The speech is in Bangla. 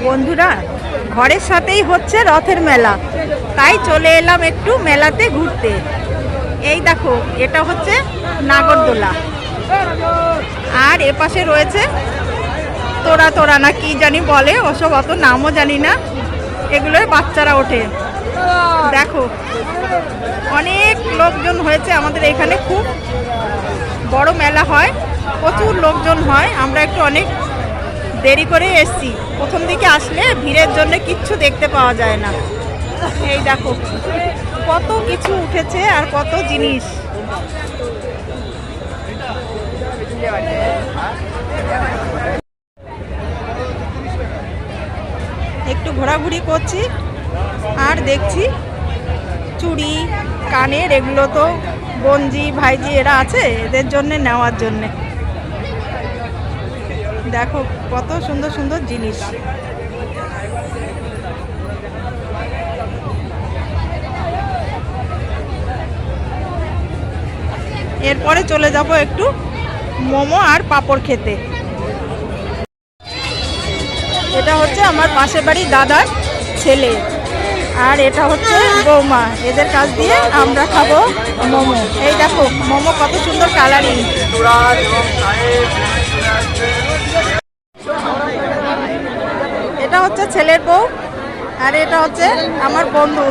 বন্ধুরা, ঘরের সাথেই হচ্ছে রথের মেলা, তাই চলে এলাম একটু মেলাতে ঘুরতে। এই দেখো, এটা হচ্ছে নাগরদোলা, আর এপাশে রয়েছে তোরা তোরা না কি জানি বলে, ওসব অত নামও জানি না। এগুলোর বাচ্চারা ওঠে। দেখো, অনেক লোকজন হয়েছে আমাদের এখানে, খুব বড় মেলা হয়, প্রচুর লোকজন হয়। আমরা একটু অনেক দেরি করে এসছি, প্রথম দিকে আসলে ভিড়ের জন্য কিচ্ছু দেখতে পাওয়া যায় না। এই দেখো, কত কিছু উঠেছে আর কত জিনিস। একটু ঘোরাঘুরি করছি আর দেখছি চুড়ি, কানের, এগুলো তো বোনজি ভাইজি এরা আছে, এদের জন্য নেওয়ার জন্যে। দেখো কত সুন্দর সুন্দর জিনিস। এরপরে চলে যাব একটু মোমো আর পাঁপড় খেতে। এটা হচ্ছে আমার পাশের বাড়ি দাদার ছেলে, আর এটা হচ্ছে বৌমা। এদের কাছ দিয়ে আমরা খাবো মোমো। এই দেখো মোমো কত সুন্দর কালারিং। এটা হচ্ছে ছেলের বউ, আর এটা হচ্ছে আমার বন্ধু।